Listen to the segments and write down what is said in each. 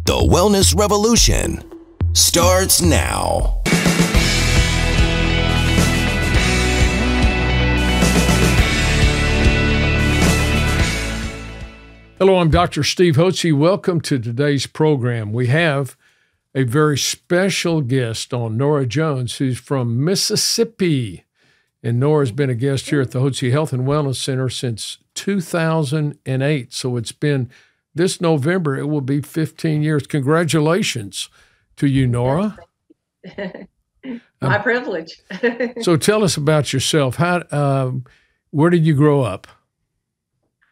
The Wellness Revolution starts now. Hello, I'm Dr. Steve Hotze. Welcome to today's program. We have a very special guest on, Nora Jones, who's from Mississippi. And Nora's been a guest here at the Hotze Health and Wellness Center since 2008. So it's been this November, it will be 15 years. Congratulations to you, Nora. My privilege. So tell us about yourself. Where did you grow up?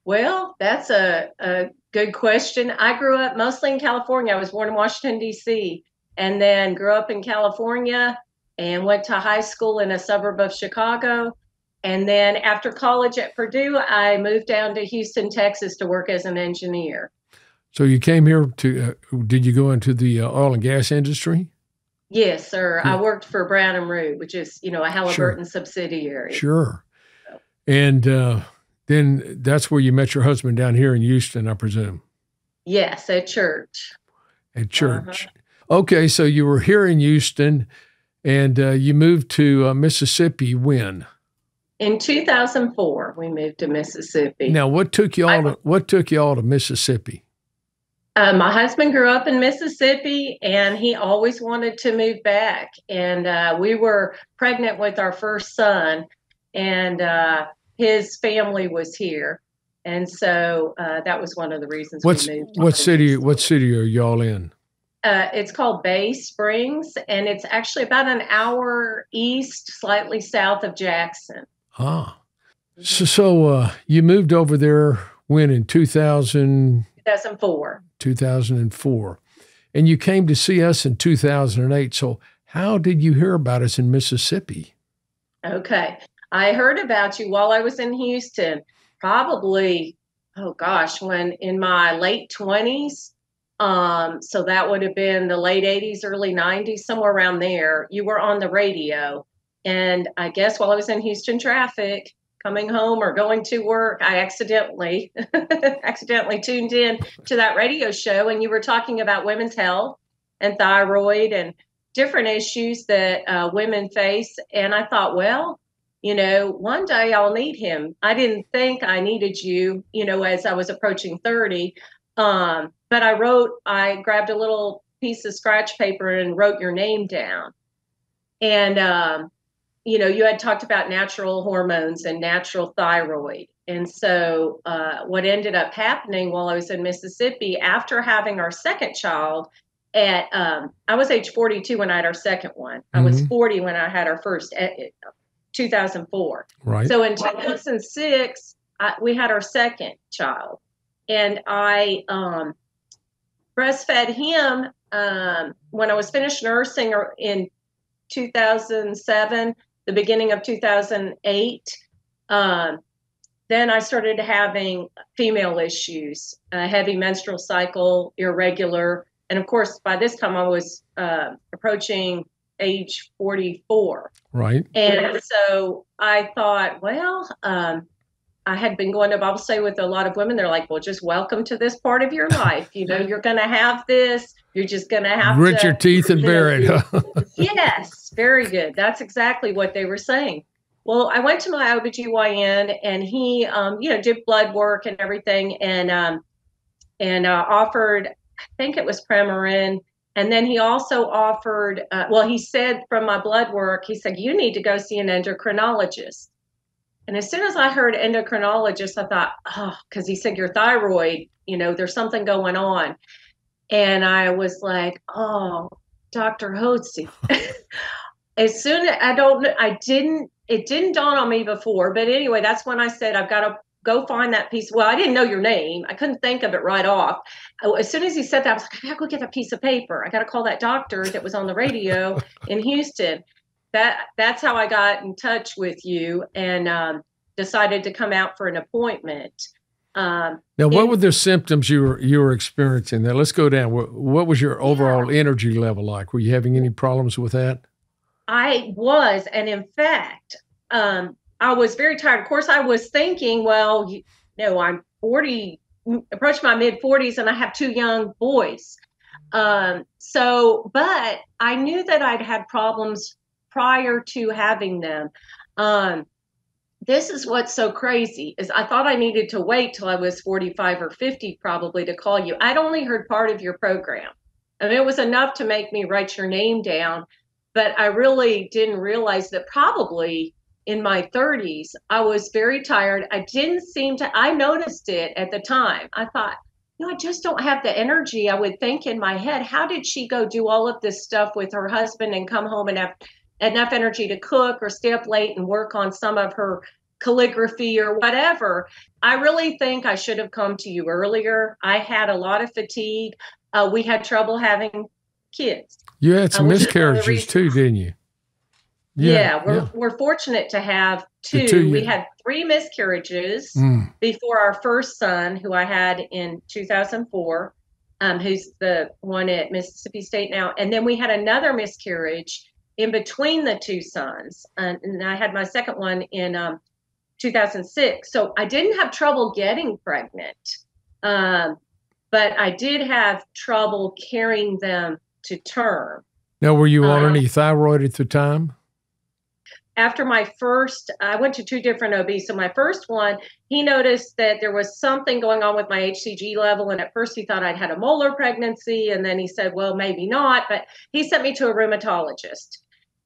Well, that's a good question. I grew up mostly in California. I was born in Washington, D.C., and then grew up in California and went to high school in a suburb of Chicago. And then after college at Purdue, I moved down to Houston, Texas to work as an engineer. So you came here to, did you go into the oil and gas industry? Yes, sir. Yeah. I worked for Brown and Root, which is, a Halliburton subsidiary. Sure. And then that's where you met your husband down here in Houston, I presume. Yes, at church. At church. Okay, so you were here in Houston, and you moved to Mississippi when? In 2004, we moved to Mississippi. Now, what took you all to Mississippi? My husband grew up in Mississippi, and he always wanted to move back. And we were pregnant with our first son, and his family was here, and so that was one of the reasons we moved. What city are y'all in? It's called Bay Springs, and it's actually about an hour east, slightly south of Jackson. Ah, so you moved over there when in 2004. 2004, and you came to see us in 2008. So how did you hear about us in Mississippi? Okay. I heard about you while I was in Houston, probably, when in my late 20s. So that would have been the late 80s, early 90s, somewhere around there. You were on the radio. And I guess while I was in Houston traffic, coming home or going to work, I accidentally tuned in to that radio show. And you were talking about women's health and thyroid and different issues that women face. And I thought, well, one day I'll need him. I didn't think I needed you, as I was approaching 30. But I grabbed a little piece of scratch paper and wrote your name down. And, you had talked about natural hormones and natural thyroid. And so what ended up happening while I was in Mississippi, after having our second child, I was age 42 when I had our second one. I was 40 when I had our first. 2004. Right. So in 2006, we had our second child, and I breastfed him when I was finished nursing in 2007, the beginning of 2008. Then I started having female issues, heavy menstrual cycle, irregular, and of course, by this time I was approaching age 44. Right. And so I thought, well, I had been going to Bible study with a lot of women. They're like, well, just welcome to this part of your life. You're going to have this. You're just going to have grit your teeth and bear it. Yes. Very good. That's exactly what they were saying. Well, I went to my OBGYN, and he, did blood work and everything, and offered, I think it was Premarin. And then he also offered, he said from my blood work, he said, you need to go see an endocrinologist. And as soon as I heard endocrinologist, I thought, because he said your thyroid, there's something going on. And I was like, Dr. Hotze. As soon as it didn't dawn on me before. But anyway, that's when I said, I've got to go find that piece. Well, I didn't know your name. I couldn't think of it right off. As soon as he said that, I was like, I gotta go get that piece of paper. I gotta call that doctor that was on the radio in Houston. That's how I got in touch with you and decided to come out for an appointment. Now, what were the symptoms you were experiencing there? Let's go down. What was your overall energy level like? Were you having any problems with that? I was, and in fact, I was very tired. Of course, I was thinking, well, I'm 40, approaching my mid-40s, and I have two young boys. But I knew that I'd had problems prior to having them. This is what's so crazy is I thought I needed to wait till I was 45 or 50 probably to call you. I'd only heard part of your program. I mean, it was enough to make me write your name down, but I really didn't realize that probably in my 30s, I was very tired. I noticed it at the time. I thought, I just don't have the energy. I would think in my head, how did she go do all of this stuff with her husband and come home and have enough energy to cook or stay up late and work on some of her calligraphy or whatever? I really think I should have come to you earlier. I had a lot of fatigue. We had trouble having kids. You had some miscarriages too, didn't you? We're fortunate to have two. We had 3 miscarriages before our first son, who I had in 2004, who's the one at Mississippi State now. And then we had another miscarriage in between the 2 sons. And I had my second one in 2006. So I didn't have trouble getting pregnant, but I did have trouble carrying them to term. Now, were you on any thyroid at the time? After my first, I went to 2 different OBs. So my first one, he noticed that there was something going on with my HCG level. And at first he thought I'd had a molar pregnancy. And then he said, well, maybe not. But he sent me to a rheumatologist.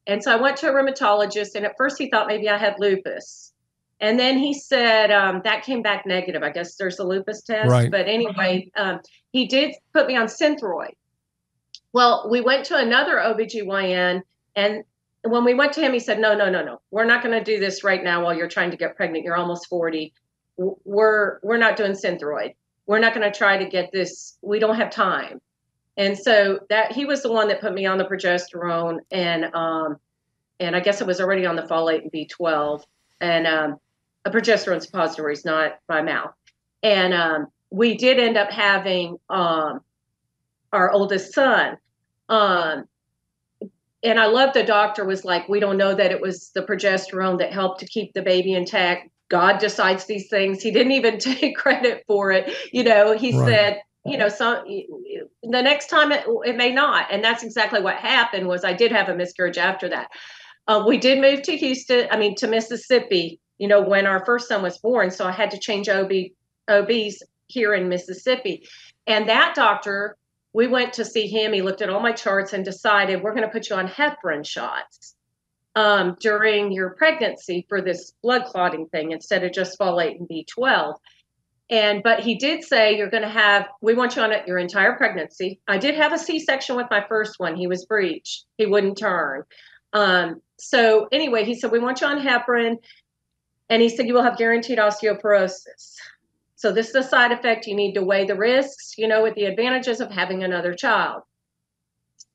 And so I went to a rheumatologist. And at first he thought maybe I had lupus. And then he said, that came back negative. I guess there's a lupus test. Right. But anyway, he did put me on Synthroid. Well, we went to another OBGYN, and when we went to him, he said, no, we're not going to do this right now while you're trying to get pregnant. You're almost 40. We're not doing Synthroid. We're not going to try to get this. We don't have time. And so that he was the one that put me on the progesterone, and I guess it was already on the folate and B12 and a progesterone suppositories, not by mouth. And we did end up having our oldest son. And I love the doctor was like, we don't know that it was the progesterone that helped to keep the baby intact. God decides these things. He didn't even take credit for it. He said, the next time it may not. And that's exactly what happened. Was I did have a miscarriage after that. We did move to to Mississippi, when our first son was born. So I had to change OBs here in Mississippi. And that doctor, we went to see him. He looked at all my charts and decided we're going to put you on heparin shots during your pregnancy for this blood clotting thing instead of just folate and B12. But he did say we want you on it your entire pregnancy. I did have a C-section with my first one. He was breech. He wouldn't turn. So anyway, he said, we want you on heparin. And he said, you will have guaranteed osteoporosis. So this is a side effect. You need to weigh the risks, with the advantages of having another child.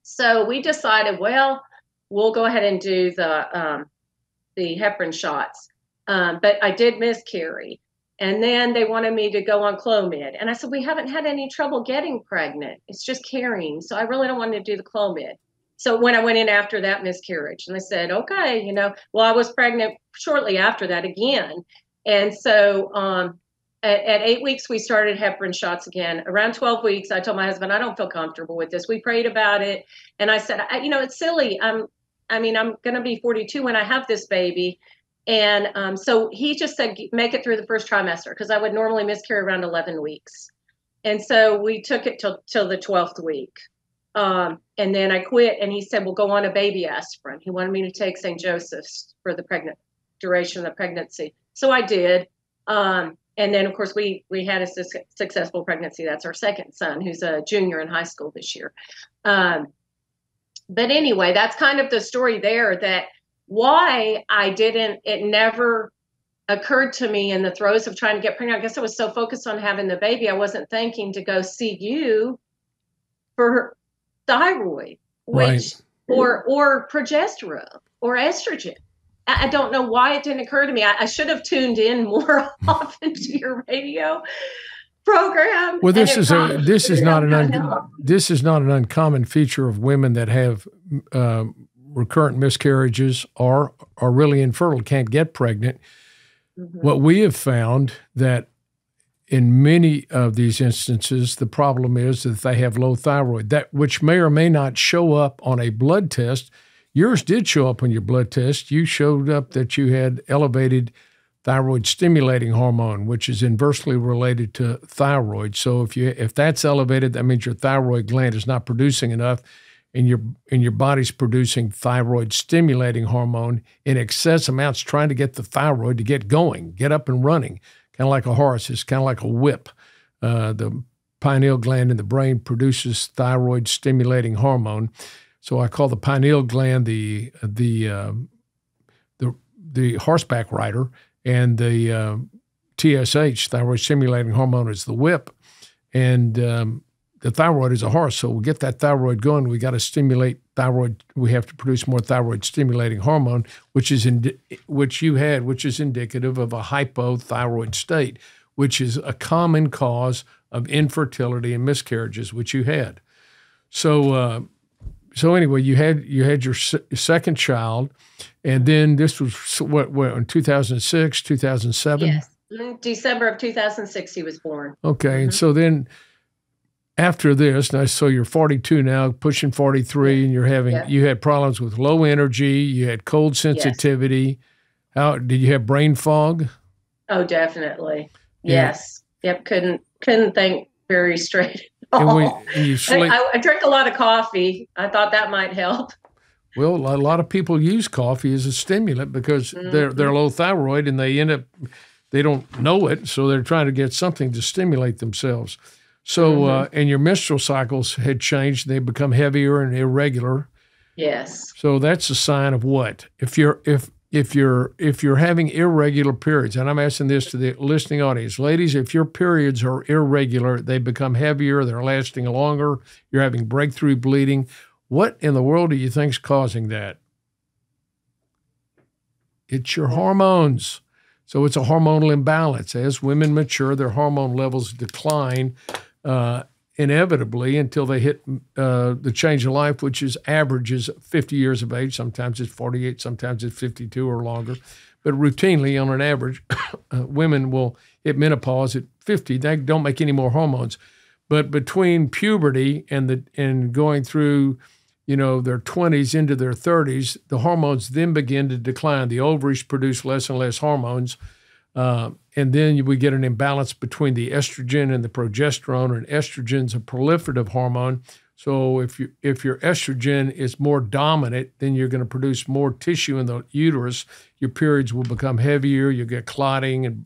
So we decided, well, we'll go ahead and do the heparin shots. But I did miscarry. And then they wanted me to go on Clomid. And I said, we haven't had any trouble getting pregnant. It's just carrying. So I really don't want to do the Clomid. So when I went in after that miscarriage, and they said, okay, well, I was pregnant shortly after that again. And so at 8 weeks, we started heparin shots again. Around 12 weeks, I told my husband, I don't feel comfortable with this. We prayed about it. And I said, it's silly. I'm going to be 42 when I have this baby. And so he just said, make it through the first trimester, because I would normally miscarry around 11 weeks. And so we took it till the 12th week. And then I quit, and he said, well, go on a baby aspirin. He wanted me to take St. Joseph's for the duration of the pregnancy. So I did. And then, of course, we had a successful pregnancy. That's our second son, who's a junior in high school this year. But anyway, that's kind of the story there, that why it never occurred to me in the throes of trying to get pregnant. I guess I was so focused on having the baby, I wasn't thinking to go see you for thyroid, which, or progesterone or estrogen. I don't know why it didn't occur to me. I should have tuned in more often to your radio program. Well, this is not an uncommon feature of women that have recurrent miscarriages or are really infertile, can't get pregnant. Mm-hmm. What we have found that in many of these instances, the problem is that they have low thyroid, that which may or may not show up on a blood test. Yours did show up on your blood test. You showed up that you had elevated thyroid stimulating hormone, which is inversely related to thyroid. So if that's elevated, that means your thyroid gland is not producing enough, and your body's producing thyroid stimulating hormone in excess amounts, trying to get the thyroid to get going, get up and running, kind of like a horse. It's kind of like a whip. The pineal gland in the brain produces thyroid stimulating hormone. So I call the pineal gland the horseback rider, and the TSH, thyroid stimulating hormone, is the whip, and the thyroid is a horse. So we get that thyroid going. We got to stimulate thyroid. We have to produce more thyroid stimulating hormone, which is indicative of a hypothyroid state, which is a common cause of infertility and miscarriages, which you had. So anyway, you had your second child, and then this was what in 2006, 2007? Yes, December of 2006 he was born. Okay, and so then after this, now so you're 42 now, pushing 43, and you had problems with low energy, you had cold sensitivity. Yes. How did you have brain fog? Oh, definitely. Yes. Yep. Couldn't think very straight. And you sleep. I drank a lot of coffee. I thought that might help. Well, a lot of people use coffee as a stimulant because they're low thyroid, and they don't know it, so they're trying to get something to stimulate themselves. So, and your menstrual cycles had changed; they become heavier and irregular. Yes. So that's a sign of what? If you're having irregular periods, and I'm asking this to the listening audience, ladies, if your periods are irregular, they become heavier, they're lasting longer, you're having breakthrough bleeding. What in the world do you think is causing that? It's your hormones. So it's a hormonal imbalance. As women mature, their hormone levels decline inevitably until they hit the change of life, which averages 50 years of age. Sometimes it's 48, sometimes it's 52 or longer. But routinely, on an average, women will hit menopause at 50. They don't make any more hormones. But between puberty and going through, their 20s into their 30s, the hormones then begin to decline. The ovaries produce less and less hormones. And then we get an imbalance between the estrogen and the progesterone, and estrogen's a proliferative hormone. So if your estrogen is more dominant, then you're going to produce more tissue in the uterus. Your periods will become heavier. You'll get clotting and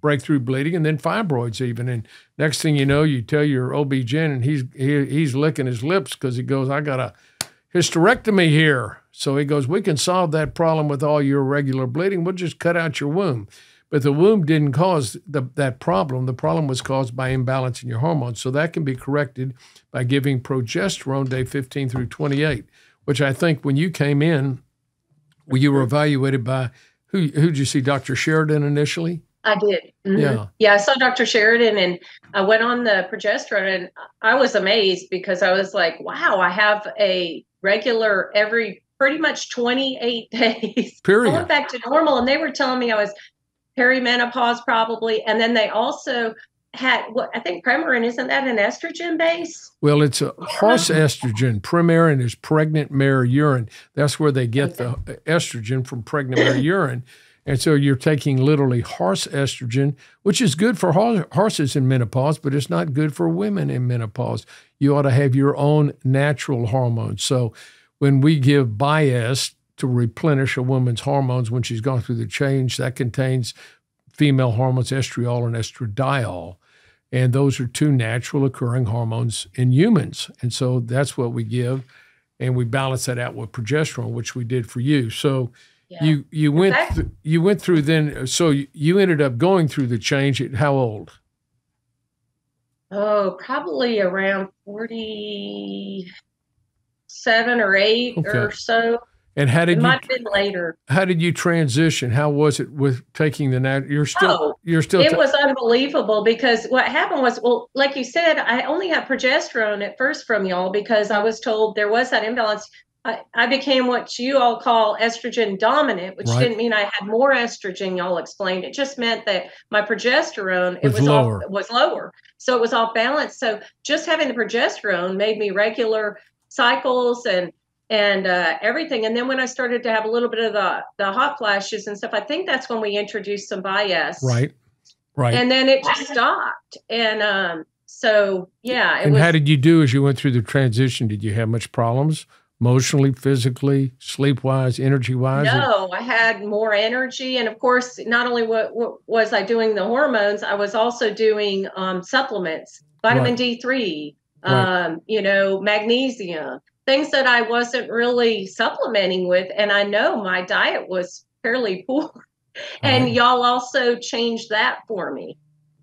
breakthrough bleeding, and then fibroids even. And next thing you know, you tell your OB-GYN, and he's licking his lips because he goes, I got a hysterectomy here. So he goes, we can solve that problem with all your irregular bleeding. We'll just cut out your womb. But the womb didn't cause that problem. The problem was caused by imbalance in your hormones. So that can be corrected by giving progesterone day 15 through 28, which I think when you came in, you were evaluated by, who'd you see, Dr. Sheridan initially? I did. Mm-hmm. Yeah, I saw Dr. Sheridan, and I went on the progesterone, and I was amazed because I was like, wow, I have a regular every pretty much 28 days. Period. I went back to normal, and they were telling me I was perimenopause probably. And then they also had I think Premarin, isn't that an estrogen base? Well, it's a horse estrogen. Premarin is pregnant mare urine. That's where they get the estrogen, from pregnant mare urine. And so you're taking literally horse estrogen, which is good for horses in menopause, but it's not good for women in menopause. You ought to have your own natural hormones. So when we give Bias to replenish a woman's hormones when she's gone through the change, that contains female hormones, estriol and estradiol. And those are two natural occurring hormones in humans. And so that's what we give. And we balance that out with progesterone, which we did for you. So you went through then. So you ended up going through the change at how old? Oh, probably around 47 or 8 or so. And how did it might have been later. How did you transition? How was it with taking the You're still. It was unbelievable because what happened was, well, like you said, I only had progesterone at first from y'all because I was told there was that imbalance. I became what you all call estrogen dominant, which Right. didn't mean I had more estrogen. Y'all explained. It just meant that my progesterone Was lower. was lower, so it was off balance. So just having the progesterone made me regular cycles and everything. And then when I started to have a little bit of the hot flashes and stuff, I think that's when we introduced some bias. Right. Right. And then it just stopped. And so yeah, and how did you do as you went through the transition? Did you have much problems? Emotionally, physically, sleep-wise, energy-wise? No, I had more energy. And of course, not only what was I doing the hormones, I was also doing supplements, vitamin D3, magnesium, things that I wasn't really supplementing with. And I know my diet was fairly poor. And y'all also changed that for me.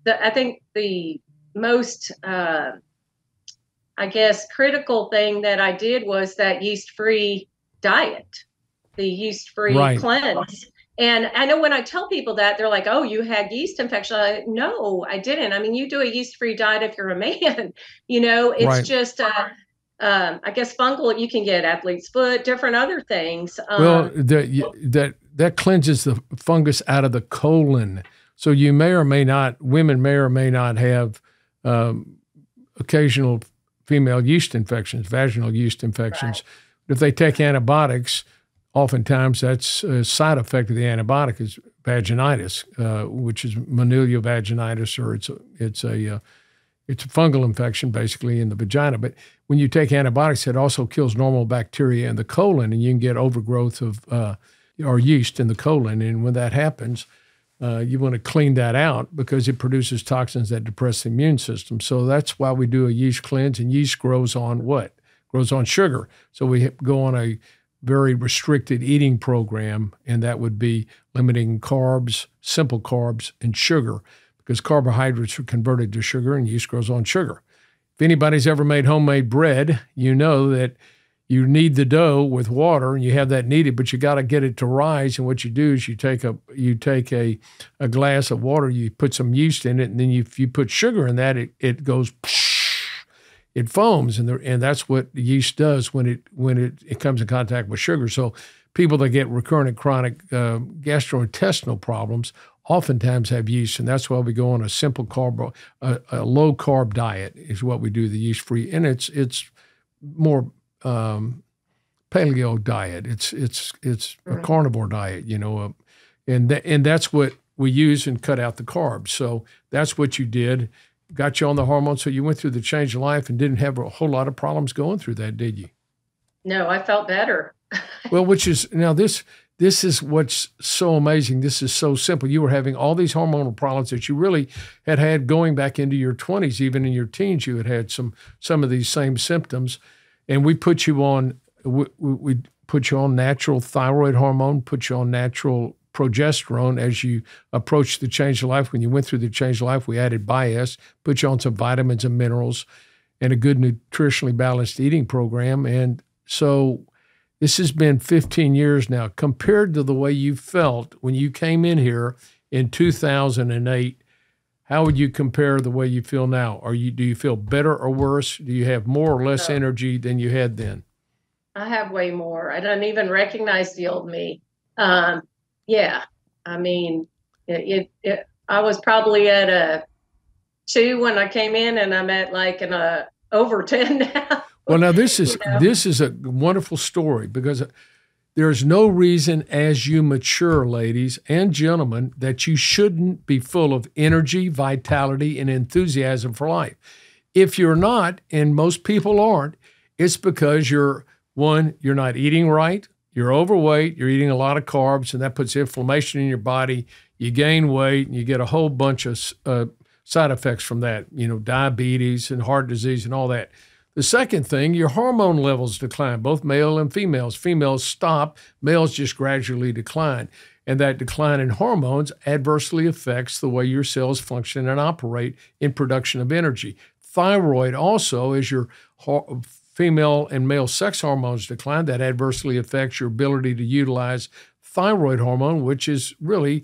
I think the most critical thing that I did was that yeast-free diet, the yeast-free cleanse. And I know when I tell people that, they're like, oh, you had yeast infection. No, I didn't. I mean, you do a yeast-free diet if you're a man, it's just, I guess fungal, you can get athlete's foot, different other things. Well, that cleanses the fungus out of the colon. So you women may or may not have occasional female yeast infections, vaginal yeast infections. Right. If they take antibiotics, oftentimes that's a side effect of the antibiotic is vaginitis, which is Manila vaginitis, or it's a fungal infection basically in the vagina. But when you take antibiotics, it also kills normal bacteria in the colon, and you can get overgrowth of or yeast in the colon. And when that happens, you want to clean that out because it produces toxins that depress the immune system. So that's why we do a yeast cleanse. And yeast grows on what? Grows on sugar. So we go on a very restricted eating program, and that would be limiting carbs, simple carbs, and sugar, because carbohydrates are converted to sugar and yeast grows on sugar. If anybody's ever made homemade bread, you know that you knead the dough with water, and you have that kneaded, but you got to get it to rise. And what you do is you take a glass of water, you put some yeast in it, and then if you put sugar in that, it goes, it foams, and that's what the yeast does when it comes in contact with sugar. So people that get recurrent and chronic gastrointestinal problems oftentimes have yeast, and that's why we go on a simple carb, a low carb diet is what we do, the yeast free, and it's more paleo diet. It's a carnivore diet, and that's what we use and cut out the carbs. So that's what you did, got you on the hormones. So you went through the change of life and didn't have a whole lot of problems going through that, did you? No, I felt better. Well, which is now this is what's so amazing. This is so simple. You were having all these hormonal problems that you really had going back into your 20s, even in your teens. You had some of these same symptoms. And we put you on natural thyroid hormone, put you on natural progesterone as you approach the change of life. When you went through the change of life, we added bias, put you on some vitamins and minerals, and a good nutritionally balanced eating program. And so this has been 15 years now. Compared to the way you felt when you came in here in 2008, how would you compare the way you feel now? Do you feel better or worse? Do you have more or less energy than you had then? I have way more. I don't even recognize the old me. Yeah, I mean, I was probably at a 2 when I came in, and I'm at like an over 10 now. Well, now this is a wonderful story, because there's no reason as you mature, ladies and gentlemen, that you shouldn't be full of energy, vitality, and enthusiasm for life. If you're not, and most people aren't, it's because you're not eating right, you're overweight, you're eating a lot of carbs, and that puts inflammation in your body, you gain weight, and you get a whole bunch of side effects from that, diabetes and heart disease and all that. The second thing, your hormone levels decline, both male and females. Females stop, males just gradually decline. And that decline in hormones adversely affects the way your cells function and operate in production of energy. Thyroid also, as your female and male sex hormones decline, that adversely affects your ability to utilize thyroid hormone, which is really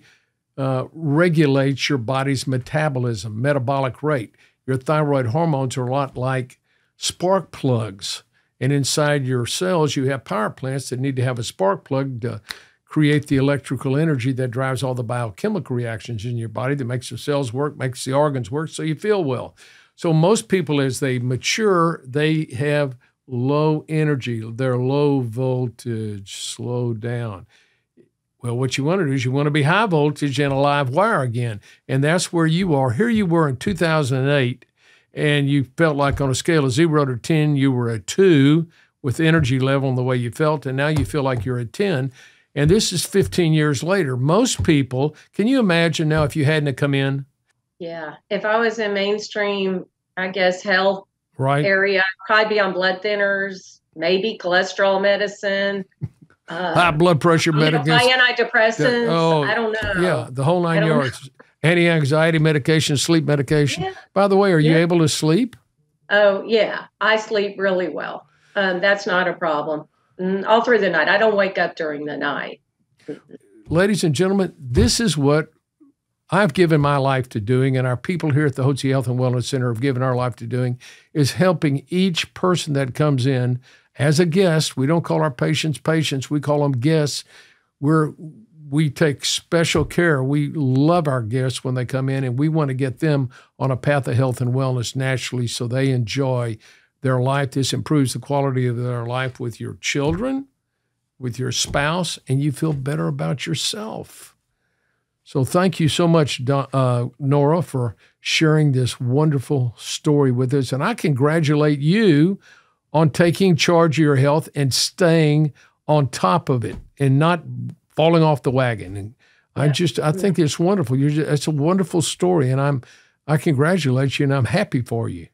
regulates your body's metabolism, metabolic rate. Your thyroid hormones are a lot like spark plugs. And inside your cells, you have power plants that need to have a spark plug to create the electrical energy that drives all the biochemical reactions in your body that makes the cells work, makes the organs work, so you feel well. So most people, as they mature, they have low energy. They're low voltage, slow down. Well, what you want to do is you want to be high voltage and a live wire again. And that's where you are. Here you were in 2008, and you felt like on a scale of 0 to 10, you were a 2 with energy level and the way you felt, and now you feel like you're a 10. And this is 15 years later. Most people, can you imagine now if you hadn't come in? Yeah. If I was in mainstream, I guess, health area, I'd probably be on blood thinners, maybe cholesterol medicine. High blood pressure medication. High antidepressants. I don't know. Yeah, the whole 9 yards. Anti-anxiety medication, sleep medication. Yeah. By the way, are you able to sleep? Oh, yeah. I sleep really well. That's not a problem. All through the night. I don't wake up during the night. Ladies and gentlemen, this is what I've given my life to doing, and our people here at the Hotze Health and Wellness Center have given our life to doing, is helping each person that comes in as a guest. We don't call our patients, we call them guests. We take special care. We love our guests when they come in, and we want to get them on a path of health and wellness naturally so they enjoy their life. This improves the quality of their life with your children, with your spouse, and you feel better about yourself. So thank you so much, Nora, for sharing this wonderful story with us. And I congratulate you on taking charge of your health and staying on top of it and not falling off the wagon. And I think it's wonderful. It's a wonderful story, and I congratulate you, and I'm happy for you.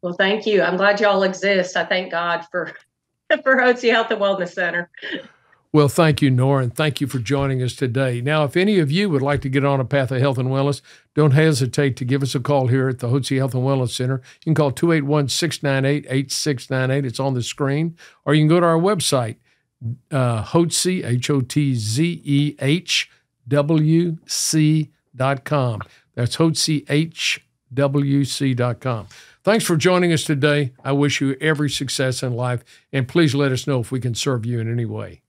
Well, thank you. I'm glad y'all exist. I thank God for Hotze Health and Wellness Center. Well, thank you, Nora, and thank you for joining us today. Now, if any of you would like to get on a path of health and wellness, don't hesitate to give us a call here at the Hotze Health and Wellness Center. You can call 281-698-8698. It's on the screen. Or you can go to our website, Hotze, HOTZEHWC.com. That's HotzeHWC.com. Thanks for joining us today. I wish you every success in life, and please let us know if we can serve you in any way.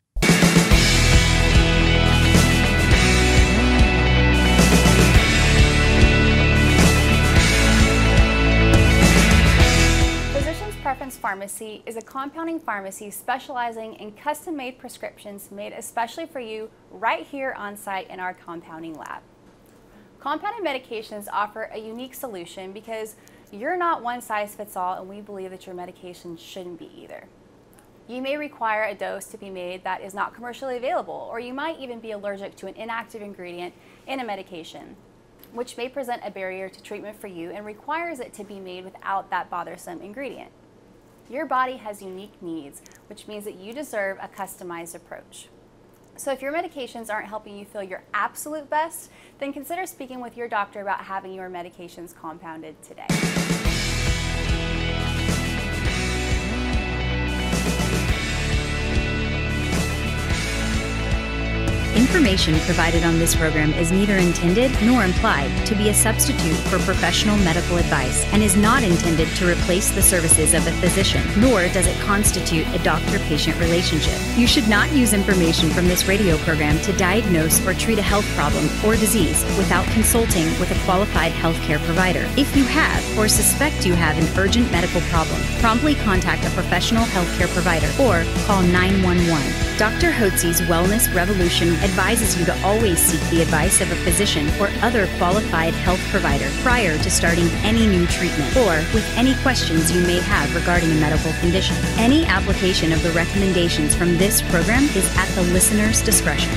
Physician's Preference Pharmacy is a compounding pharmacy specializing in custom-made prescriptions made especially for you right here on site in our compounding lab. Compounded medications offer a unique solution because you're not one size fits all, and we believe that your medication shouldn't be either. You may require a dose to be made that is not commercially available, or you might even be allergic to an inactive ingredient in a medication, which may present a barrier to treatment for you and requires it to be made without that bothersome ingredient. Your body has unique needs, which means that you deserve a customized approach. So if your medications aren't helping you feel your absolute best, then consider speaking with your doctor about having your medications compounded today. Information provided on this program is neither intended nor implied to be a substitute for professional medical advice and is not intended to replace the services of a physician, nor does it constitute a doctor-patient relationship. You should not use information from this radio program to diagnose or treat a health problem or disease without consulting with a qualified healthcare provider. If you have or suspect you have an urgent medical problem, promptly contact a professional healthcare provider or call 911. Dr. Hotze's Wellness Revolution advises you to always seek the advice of a physician or other qualified health provider prior to starting any new treatment or with any questions you may have regarding a medical condition. Any application of the recommendations from this program is at the listener's discretion.